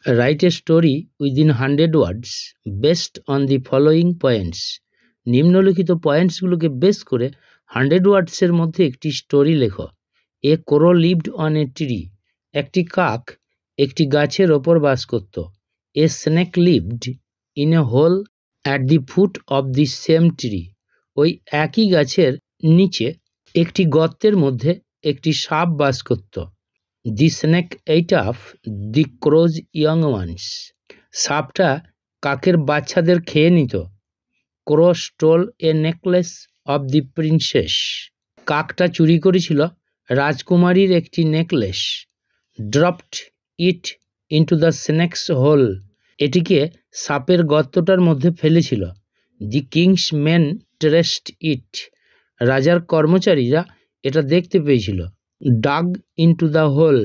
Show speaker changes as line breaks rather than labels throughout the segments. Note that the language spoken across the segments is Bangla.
Write a story within 100 words based on the following points. নিম্নলিখিত পয়েন্টসগুলোকে বেস করে 100 ওয়ার্ডসের মধ্যে একটি স্টোরি লেখো। A crow lived on a tree. একটি কাক একটি গাছের ওপর বাস করত। A snake lived in a hole at the foot of the same tree. ওই একই গাছের নিচে একটি গর্তের মধ্যে একটি সাপ বাস করত। The snake ate up the crow's young ones. সাপটা কাকের বাচ্চাদের খেয়ে নিত। Crow stole a necklace of the princess. কাকটা চুরি করেছিল রাজকুমারীর একটি নেকলেস। Dropped it into the snake's hole. এটিকে সাপের গর্তটার মধ্যে ফেলেছিল। The king's men traced it. রাজার কর্মচারীরা এটা দেখতে পেয়েছিল। Dug into the hole.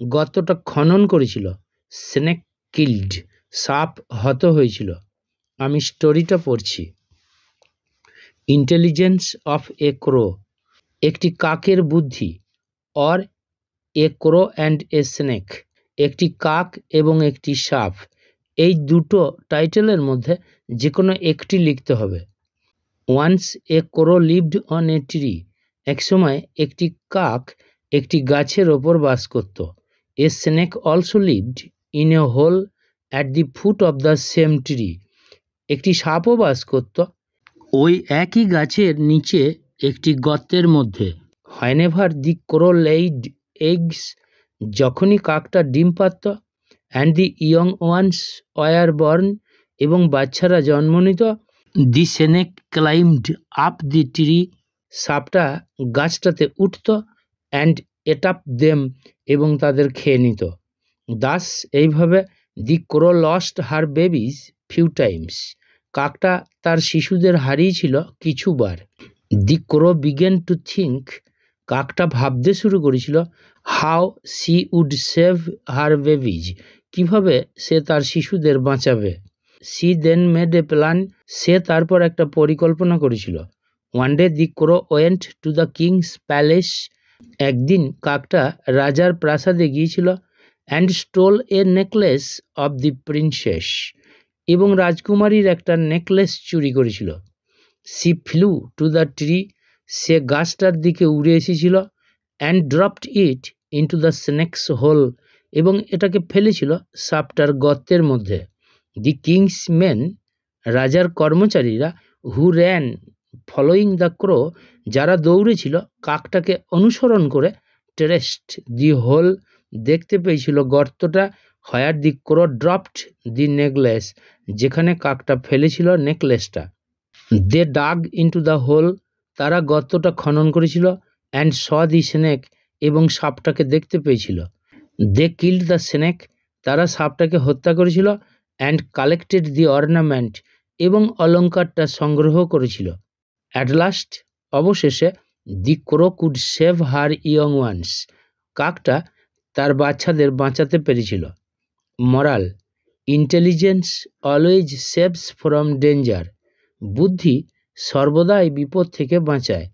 গর্তটা খনন করেছিল। Snake killed. সাপ হত হয়েছিল। আমি স্টোরিটা পড়ছি। ইন্টেলিজেন্স অফ এ ক্রো। একটি কাকের বুদ্ধি। Or a crow and a snake. একটি কাক এবং একটি সাপ। এই দুটো টাইটেলের মধ্যে যে কোনো একটি লিখতে হবে। Once a crow lived on a tree. একসময় একটি কাক একটি গাছের ওপর বাস করত। A snake also lived in a hole at the foot of the same tree. একটি সাপও বাস করত ওই একই গাছের নিচে একটি গর্তের মধ্যে। Whenever the crow laid eggs. যখনই কাকটা ডিম পারত। And the young ones were born. এবং বাচ্চারা জন্ম নিত। The snake climbed up the tree. সাপটা গাছটাতে উঠত। And ate up them. এবং তাদের খেয়ে নিত। দাস এইভাবে the crow lost her babies few times. কাকটা তার শিশুদের হারিয়েছিল কিছুবার। The crow began to think. কাকটা ভাবতে শুরু করেছিল how she would save her babies. কিভাবে সে তার শিশুদের বাঁচাবে। She then made a plan. সে তারপর একটা পরিকল্পনা করেছিল। One day the crow went to the king's palace. একদিন কাকটা রাজার প্রাসাদে গিয়েছিল। And stole a necklace of the princess. এবং রাজকুমারীর একটা নেকলেস চুরি করেছিল। She flew to the tree. সে গাছটার দিকে উড়ে এসেছিল। And dropped it into the snake's hole. এবং এটাকে ফেলেছিল সাপটার গর্তের মধ্যে। The king's men. রাজার কর্মচারীরা হু র্যান ফলোয়িং দ্য ক্রো। যারা দৌড়েছিল কাকটাকে অনুসরণ করে। Traced the hole. দেখতে পেয়েছিল গর্তটা। Where the crow dropped the necklace. যেখানে কাকটা ফেলেছিল নেকলেসটা। They dug into the hole. তারা গর্তটা খনন করেছিল। And saw the snake. এবং সাপটাকে দেখতে পেয়েছিল। They killed the snake. তারা সাপটাকে হত্যা করেছিল। And collected the ornament. এবং অলঙ্কারটা সংগ্রহ করেছিল। অ্যাট লাস্ট অবশেষে the crow could save her young ones. কাকটা তার বাচ্চাদের বাঁচাতে পেরেছিল। Moral. Intelligence always saves from danger. বুদ্ধি সর্বদাই বিপদ থেকে বাঁচায়।